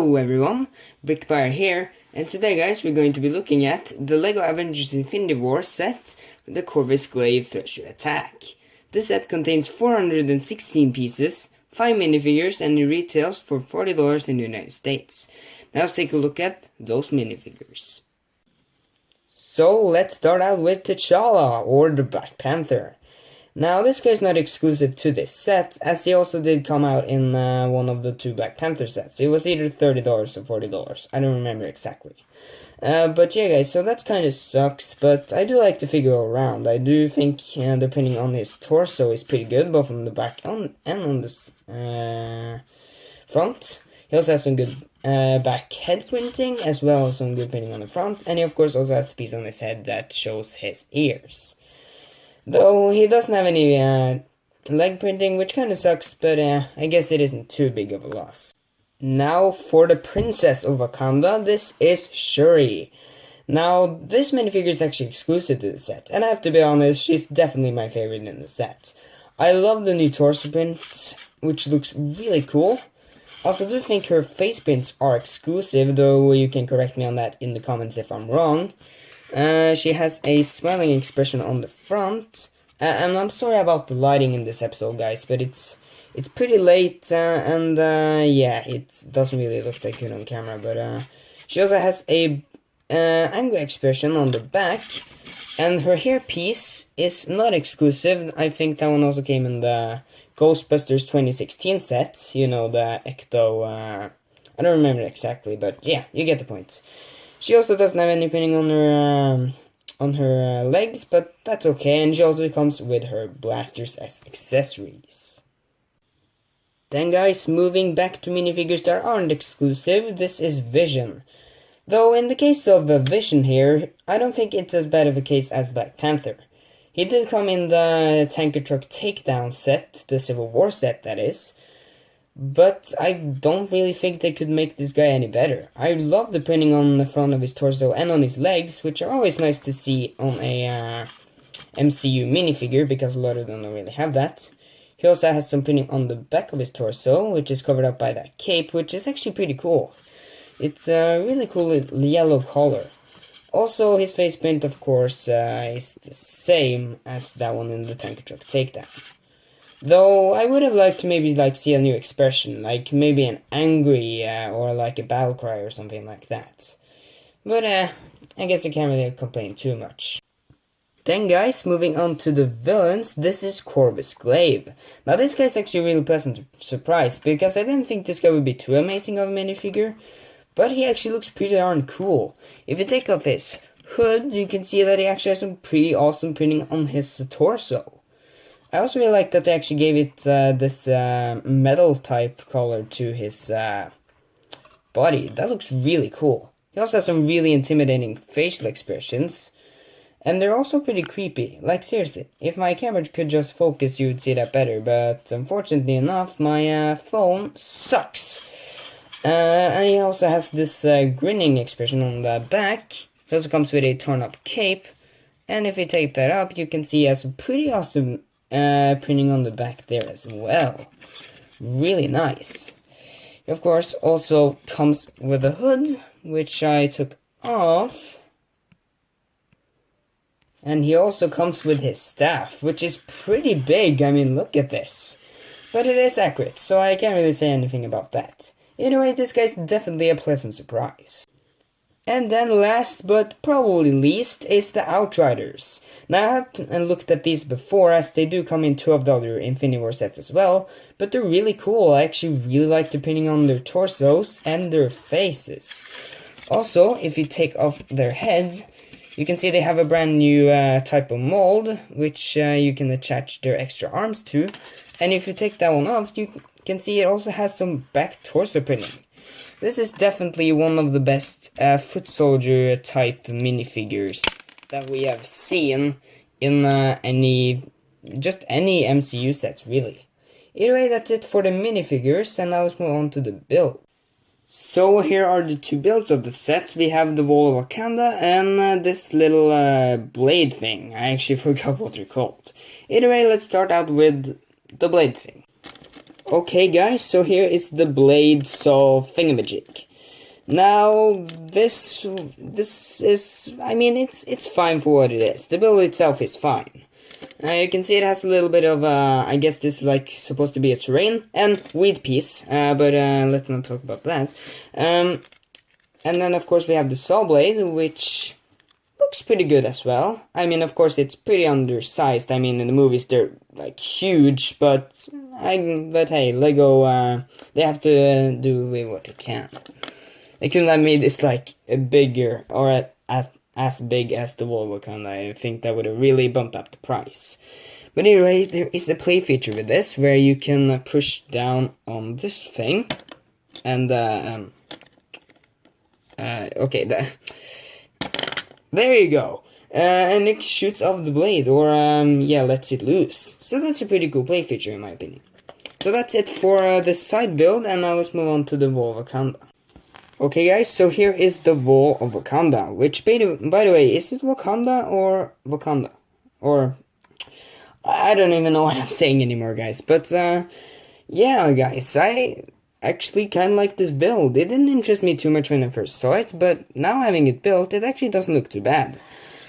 Hello everyone, Brickbuyer here, and today guys we're going to be looking at the LEGO Avengers Infinity War set with the Corvus Glaive Thresher attack. This set contains 416 pieces, 5 minifigures, and it retails for $40 in the United States. Now let's take a look at those minifigures. So let's start out with T'Challa, or the Black Panther. Now, this guy is not exclusive to this set, as he also did come out in one of the two Black Panther sets. It was either $30 or $40. I don't remember exactly. But yeah, guys, so that kind of sucks, but I do like the figure all around. I do think, depending on his torso, is pretty good, both on the back and on the front. He also has some good back head printing, as well as some good printing on the front, and he, of course, also has the piece on his head that shows his ears. Though he doesn't have any leg printing, which kind of sucks, but I guess it isn't too big of a loss. Now for the Princess of Wakanda, this is Shuri. Now, this minifigure is actually exclusive to the set, and I have to be honest, she's definitely my favorite in the set. I love the new torso print, which looks really cool. Also, do think her face prints are exclusive, though you can correct me on that in the comments if I'm wrong. She has a smiling expression on the front, and I'm sorry about the lighting in this episode, guys, but it's pretty late, and yeah, it doesn't really look that good on camera, but she also has a angry expression on the back, and her hairpiece is not exclusive. I think that one also came in the Ghostbusters 2016 set, you know, the Ecto, I don't remember exactly, but yeah, you get the point. She also doesn't have any pinning on her legs, but that's okay, and she also comes with her blasters as accessories. Then guys, moving back to minifigures that aren't exclusive, this is Vision. Though in the case of Vision here, I don't think it's as bad of a case as Black Panther. He did come in the Tanker Truck Takedown set, the Civil War set that is. But I don't really think they could make this guy any better. I love the printing on the front of his torso and on his legs, which are always nice to see on a MCU minifigure, because a lot of them don't really have that. He also has some printing on the back of his torso, which is covered up by that cape, which is actually pretty cool. It's a really cool yellow color. Also, his face print, of course, is the same as that one in the Tanker Truck Takedown. Though, I would have liked to maybe see a new expression, like maybe an angry or like a battle cry or something like that. But I guess I can't really complain too much. Then guys, moving on to the villains, this is Corvus Glaive. Now this guy's actually a really pleasant surprise, because I didn't think this guy would be too amazing of a minifigure, but he actually looks pretty darn cool. If you take off his hood, you can see that he actually has some pretty awesome printing on his torso. I also really like that they actually gave it this metal type color to his body. That looks really cool. He also has some really intimidating facial expressions, and they're also pretty creepy. Like seriously, if my camera could just focus, you would see that better, but unfortunately enough, my phone sucks. And he also has this grinning expression on the back. He also comes with a torn up cape, and if you take that up, you can see he has a pretty awesome printing on the back there as well. Really nice. He, of course, also comes with a hood, which I took off. And he also comes with his staff, which is pretty big. I mean, look at this. But it is accurate, so I can't really say anything about that. Anyway, this guy's definitely a pleasant surprise. And then last but probably least is the Outriders. Now I have looked at these before, as they do come in two of the other Infinity War sets as well, but they're really cool. I actually really like the printing on their torsos and their faces. Also, if you take off their heads, you can see they have a brand new type of mold, which you can attach their extra arms to. And if you take that one off, you can see it also has some back torso printing. This is definitely one of the best foot soldier type minifigures that we have seen in any MCU sets, really. Anyway, that's it for the minifigures, and now let's move on to the build. So here are the two builds of the set. We have the Wall of Wakanda and this little blade thing. I actually forgot what they're called. Anyway, let's start out with the blade thing. Okay guys, so here is the blade saw thingamajig. Now, this is, I mean, it's fine for what it is. The build itself is fine. You can see it has a little bit of, I guess this is like supposed to be a terrain and weed piece, but let's not talk about that. And then of course we have the saw blade, which looks pretty good as well. I mean, of course it's pretty undersized. I mean, in the movies they're like huge, but hey, Lego, they have to do with what they can. They couldn't have made this like a bigger or as big as the wall of Wakanda. I think that would have really bumped up the price. But anyway, there is a play feature with this where you can push down on this thing, and okay, there you go. And it shoots off the blade, or yeah, lets it loose. So that's a pretty cool play feature in my opinion. So that's it for the side build, and now let's move on to the wall of Wakanda. Okay guys, so here is the wall of Wakanda, which by the way, is it Wakanda or Wakanda? Or, I don't even know what I'm saying anymore guys, but yeah guys, I actually kind of like this build. It didn't interest me too much when I first saw it, but now having it built, it actually doesn't look too bad.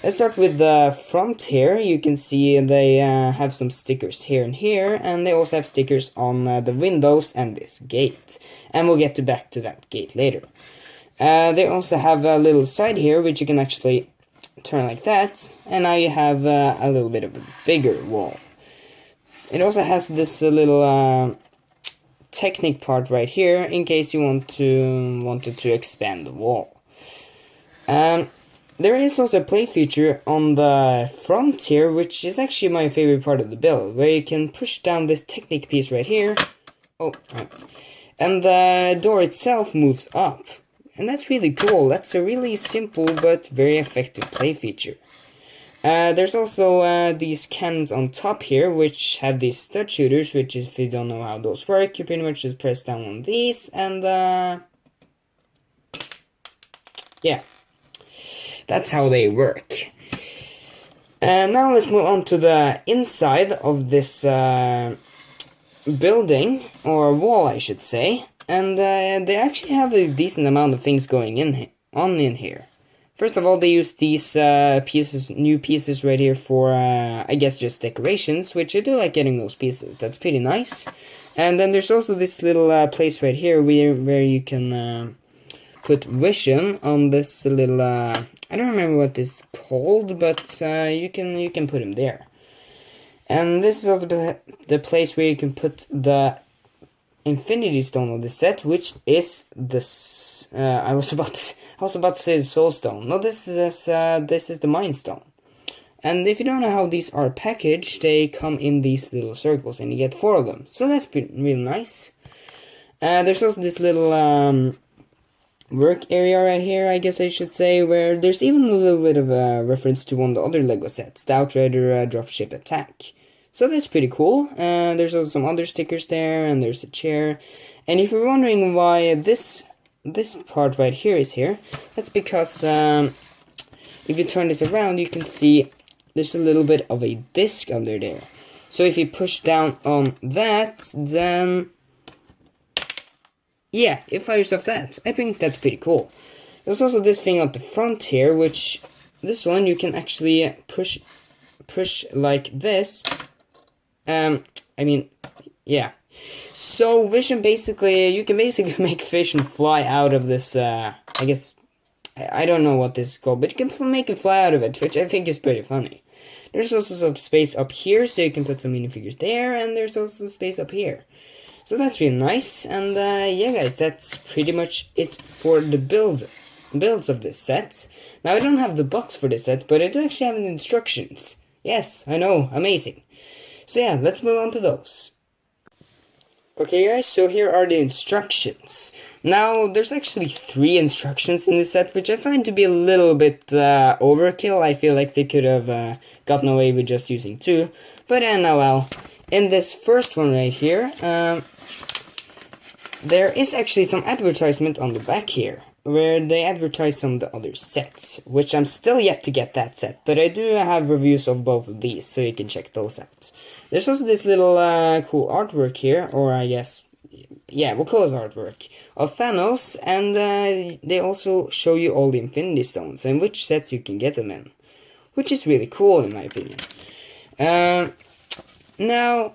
Let's start with the front here. You can see they have some stickers here and here, and they also have stickers on the windows and this gate. And we'll get back to that gate later. They also have a little side here, which you can actually turn like that, and now you have a little bit of a bigger wall. It also has this little technique part right here, in case you wanted to expand the wall. There is also a play feature on the front here, which is actually my favorite part of the build, where you can push down this technique piece right here. Oh, and the door itself moves up. And that's really cool. That's a really simple but very effective play feature. There's also these cannons on top here, which have these stud shooters, which is, if you don't know how those work, you pretty much just press down on these, and yeah. That's how they work. And now let's move on to the inside of this building, or wall I should say. And they actually have a decent amount of things going in here. First of all, they use these new pieces right here for, I guess, just decorations, which I do like getting those pieces. That's pretty nice. And then there's also this little place right here where you can put vision on this little, I don't remember what this is called, but you can put him there. And this is also the place where you can put the Infinity Stone of the set, which is this. I was about to say the Soul Stone. No, this is the Mind Stone. And if you don't know how these are packaged, they come in these little circles, and you get 4 of them. So that's really nice. There's also this little work area right here, I guess I should say, where there's even a little bit of a reference to one of the other LEGO sets, the Outrider Dropship Attack. So that's pretty cool. There's also some other stickers there, and there's a chair. And if you're wondering why this part right here is here, that's because if you turn this around, you can see there's a little bit of a disc under there. So if you push down on that, then yeah, it fires off that. I think that's pretty cool. There's also this thing at the front here, which this one you can actually push like this. I mean, yeah. So vision you can basically make vision fly out of this. I guess I don't know what this is called, but you can make it fly out of it, which I think is pretty funny. There's also some space up here, so you can put some minifigures there, and there's also space up here. So that's really nice, and yeah guys, that's pretty much it for the builds of this set. Now I don't have the box for this set, but I do actually have the instructions. Yes, I know, amazing. So yeah, let's move on to those. Okay guys, so here are the instructions. Now, there's actually 3 instructions in this set, which I find to be a little bit overkill. I feel like they could have gotten away with just using 2, but no well. In this first one right here, there is actually some advertisement on the back here, where they advertise some of the other sets, which I'm still yet to get that set, but I do have reviews of both of these, so you can check those out. There's also this little cool artwork here, or I guess yeah, we'll call it artwork of Thanos, and they also show you all the Infinity Stones and which sets you can get them in, which is really cool in my opinion. Now,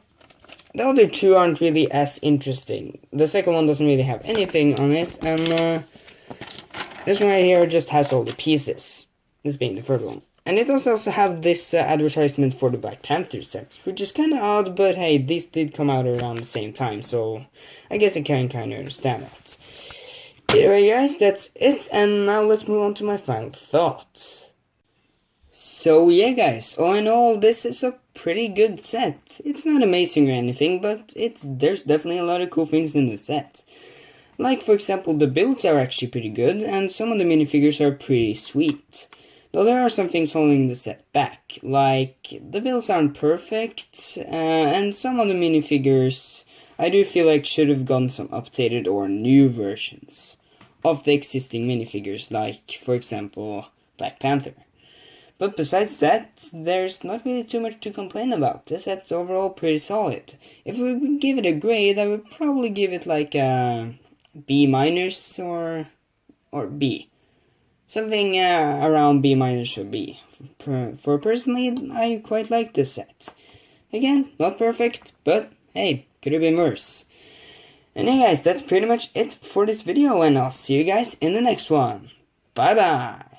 the other two aren't really as interesting. The second one doesn't really have anything on it, and this one right here just has all the pieces, this being the third one. And it does also have this advertisement for the Black Panther sets, which is kind of odd, but hey, these did come out around the same time, so I guess I can kind of understand that. Anyway guys, that's it, and now let's move on to my final thoughts. So yeah guys, all in all, this is a pretty good set. It's not amazing or anything, but there's definitely a lot of cool things in the set. Like for example, the builds are actually pretty good, and some of the minifigures are pretty sweet. Though there are some things holding the set back, like the builds aren't perfect, and some of the minifigures I do feel like should have gotten some updated or new versions of the existing minifigures, like for example Black Panther. But besides that, there's not really too much to complain about. The set's overall pretty solid. If we would give it a grade, I would probably give it like a B- or B. Something around B- or B. For personally, I quite like this set. Again, not perfect, but hey, could have been worse. And hey guys, that's pretty much it for this video, and I'll see you guys in the next one. Bye bye!